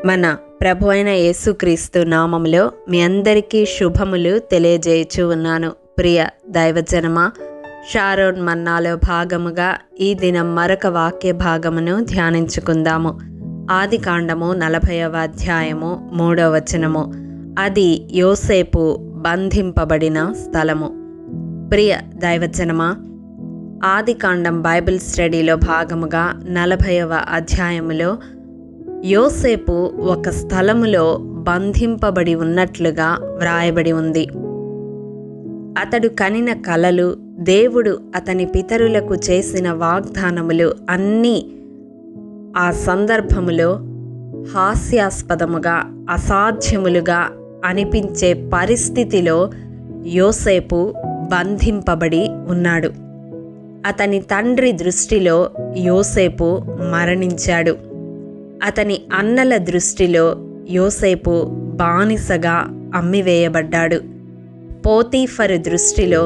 మన ప్రభు అయిన యేసుక్రీస్తు నామములో మీ అందరికీ శుభములు తెలియజేయచూ ఉన్నాను. ప్రియ దైవజనమా, షారోన్ మన్నాలో భాగముగా ఈ దినం మరొక వాక్య భాగమును ధ్యానించుకుందాము. ఆదికాండము 40వ అధ్యాయము 3వ వచనము. అది యోసేపు బంధింపబడిన స్థలము. ప్రియ దైవజనమా, ఆదికాండం బైబిల్ స్టడీలో భాగముగా 40వ అధ్యాయములో యోసేపు ఒక స్థలములో బంధింపబడి ఉన్నట్లుగా వ్రాయబడి ఉంది. అతడు కనిన కలలు, దేవుడు అతని పితరులకు చేసిన వాగ్దానములు అన్నీ ఆ సందర్భములో హాస్యాస్పదముగా, అసాధ్యములుగా అనిపించే పరిస్థితిలో యోసేపు బంధింపబడి ఉన్నాడు. అతని తండ్రి దృష్టిలో యోసేపు మరణించాడు. అతని అన్నల దృష్టిలో యోసేపు బానిసగా అమ్మివేయబడ్డాడు. పోతీఫరు దృష్టిలో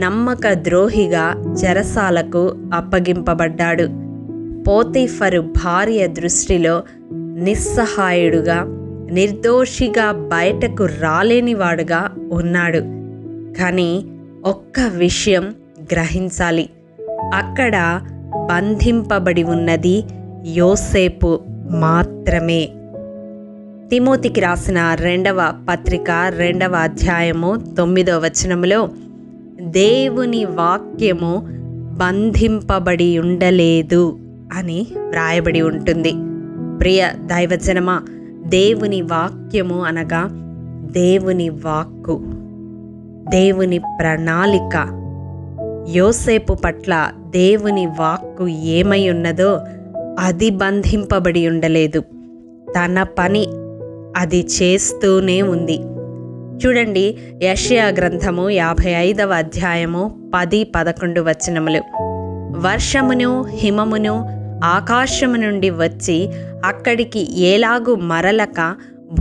నమ్మక ద్రోహిగా చెరసాలకు అప్పగింపబడ్డాడు. పోతీఫరు భార్య దృష్టిలో నిస్సహాయుడుగా, నిర్దోషిగా, బయటకు రాలేనివాడుగా ఉన్నాడు. కానీ ఒక్క విషయం గ్రహించాలి, అక్కడ బంధింపబడి ఉన్నది యోసేపు మాత్రమే. తిమోతికి రాసిన 2వ పత్రిక 2వ అధ్యాయము 9వ వచనములో దేవుని వాక్యము బంధింపబడి ఉండలేదు అని వ్రాయబడి ఉంటుంది. ప్రియ దైవజనమా, దేవుని వాక్యము అనగా దేవుని వాక్కు, దేవుని ప్రణాళిక. యోసేపు పట్ల దేవుని వాక్కు ఏమై ఉన్నదో అది బంధింపబడి ఉండలేదు. తన పని అది చేస్తూనే ఉంది. చూడండి, యెషయా గ్రంథము 55వ అధ్యాయము 10-11 వచనములు. వర్షమును హిమమును ఆకాశము నుండి వచ్చి అక్కడికి ఏలాగు మరలక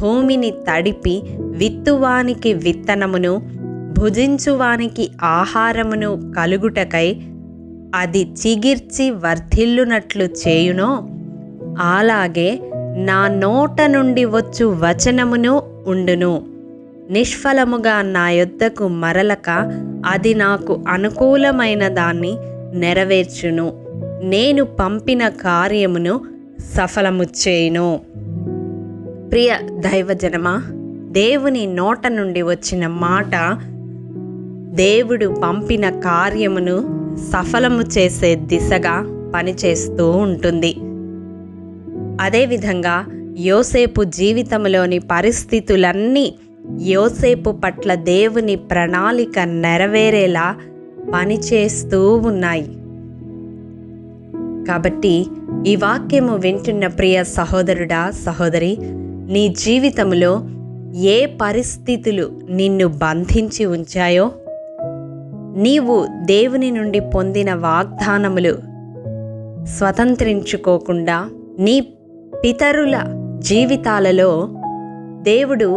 భూమిని తడిపి విత్తువానికి విత్తనమును, భుజించువానికి ఆహారమును కలుగుటకై అది చిగిర్చి వర్ధిల్లునట్లు చేయునో, అలాగే నా నోట నుండి వచ్చు వచనమును ఉండును. నిష్ఫలముగా నా యొద్దకు మరలక అది నాకు అనుకూలమైన దాన్ని నెరవేర్చును. నేను పంపిన కార్యమును సఫలము చేయును. ప్రియ దైవజనమా, దేవుని నోట నుండి వచ్చిన మాట దేవుడు పంపిన కార్యమును సఫలము చేసే దిశగా పనిచేస్తూ ఉంటుంది. అదేవిధంగా యోసేపు జీవితంలోని పరిస్థితులన్నీ యోసేపు పట్ల దేవుని ప్రణాళిక నెరవేరేలా పనిచేస్తూ ఉన్నాయి. కాబట్టి ఈ వాక్యము వింటున్న ప్రియ సహోదరుడా, సహోదరి, నీ జీవితంలో ఏ పరిస్థితులు నిన్ను బంధించి ఉంచాయో, నీవు దేవుని నుండి పొందిన వాగ్దానములు స్వతంత్రించుకోకుండా నీ పితరుల జీవితాలలో దేవుడు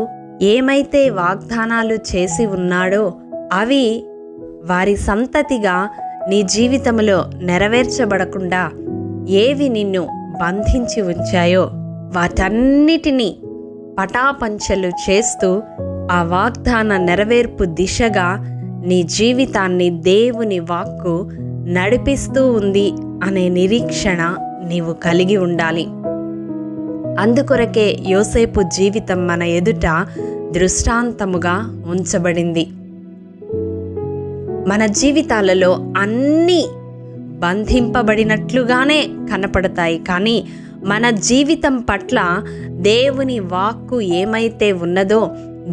ఏమైతే వాగ్దానాలు చేసి ఉన్నాడో అవి వారి సంతతిగా నీ జీవితంలో నెరవేర్చబడకుండా ఏవి నిన్ను బంధించి ఉంచాయో వాటన్నిటినీ పటాపంచలు చేస్తూ ఆ వాగ్దాన నెరవేర్పు దిశగా నీ జీవితాన్ని దేవుని వాక్కు నడిపిస్తూ ఉంది అనే నిరీక్షణ నీవు కలిగి ఉండాలి. అందుకొరకే యోసేపు జీవితం మన ఎదుట దృష్టాంతముగా ఉంచబడింది. మన జీవితాలలో అన్నీ బంధింపబడినట్లుగానే కనపడతాయి, కానీ మన జీవితం పట్ల దేవుని వాక్కు ఏమైతే ఉన్నదో,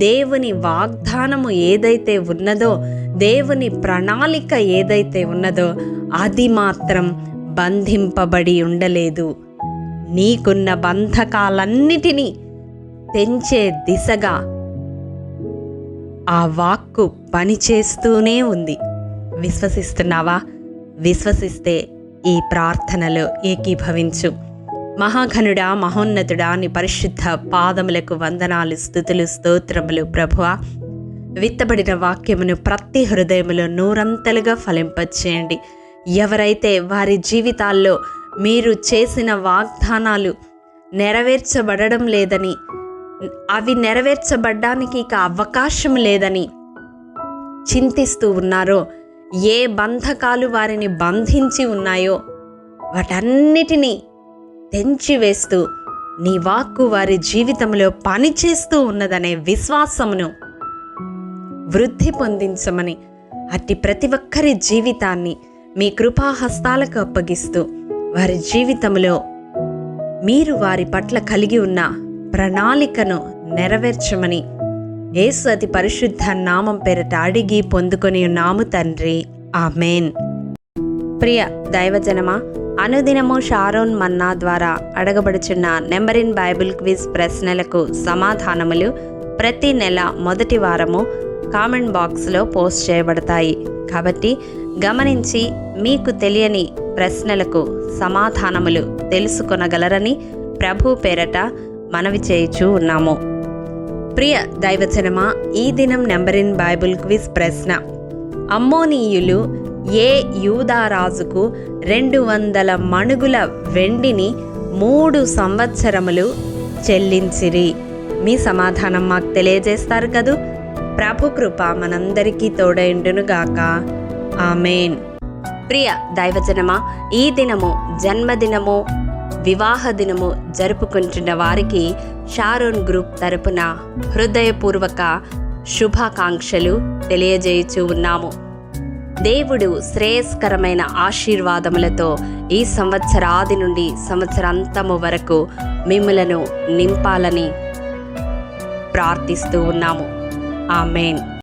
దేవుని వాగ్దానము ఏదైతే ఉన్నదో, దేవుని ప్రణాళిక ఏదైతే ఉన్నదో అది మాత్రం బంధింపబడి ఉండలేదు. నీకున్న బంధకాలన్నిటినీ తెంచే దిశగా ఆ వాక్కు పనిచేస్తూనే ఉంది. విశ్వసిస్తున్నావా? విశ్వసిస్తే ఈ ప్రార్థనలో ఏకీభవించు. మహాఘనుడా, మహోన్నతుడా, నీ పరిశుద్ధ పాదములకు వందనాలు, స్తుతులు, స్తోత్రములు. ప్రభువా, విత్తబడిన వాక్యమును ప్రతి హృదయములో నూరంతలుగా ఫలింపచేయండి. ఎవరైతే వారి జీవితాల్లో మీరు చేసిన వాగ్దానాలు నెరవేర్చబడడం లేదని, అవి నెరవేర్చబడ్డానికి ఇక అవకాశం లేదని చింతిస్తూ ఉన్నారో, ఏ బంధకాలు వారిని బంధించి ఉన్నాయో వాటన్నిటినీ తెంచివేస్తూ నీ వాక్కు వారి జీవితంలో పనిచేస్తూ ఉన్నదనే విశ్వాసమును వృద్ధి పొందించమని, అట్టి ప్రతి ఒక్కరి జీవితాన్ని మీ కృపాహస్తాలకు అప్పగిస్తూ వారి జీవితంలో మీరు వారి పట్ల కలిగి ఉన్న ప్రణాళికను నెరవేర్చమని యేసు అతి పరిశుద్ధ నామం పేరట అడిగి పొందుకొని ఉన్నాము తండ్రి, ఆమేన్. ప్రియ దైవజనమా, అనుదినము షారోన్ మన్నా ద్వారా అడగబడుచున్న నెంబర్ ఇన్ బైబిల్ క్విజ్ ప్రశ్నలకు సమాధానములు ప్రతి నెల మొదటి వారము కామెంట్ బాక్స్లో పోస్ట్ చేయబడతాయి. కాబట్టి గమనించి మీకు తెలియని ప్రశ్నలకు సమాధానములు తెలుసుకొనగలరని ప్రభు పేరట మనవి చేయుచూ ఉన్నాము. ప్రియ దైవజనమా, ఈ దినం నెంబర్ ఇన్ బైబిల్ క్విజ్ ప్రశ్న: అమ్మోనీయులు ఏ యూదారాజుకు 200 మణుగుల వెండిని 3 సంవత్సరములు చెల్లించిరి? మీ సమాధానం మాకు తెలియజేస్తారు కదూ. ప్రభు కృప మనందరికీ తోడైండునుగాక, ఆమేన్. ప్రియ దైవజనమా, ఈ దినము జన్మదినము, వివాహ దినము జరుపుకుంటున్న వారికి షారోన్ గ్రూప్ తరపున హృదయపూర్వక శుభాకాంక్షలు తెలియజేయుచూ ఉన్నాము. దేవుడు శ్రేయస్కరమైన ఆశీర్వాదములతో ఈ సంవత్సరాది నుండి సంవత్సరాంతము వరకు మిమ్ములను నింపాలని ప్రార్థిస్తూ ఉన్నాము. ఆమేన్.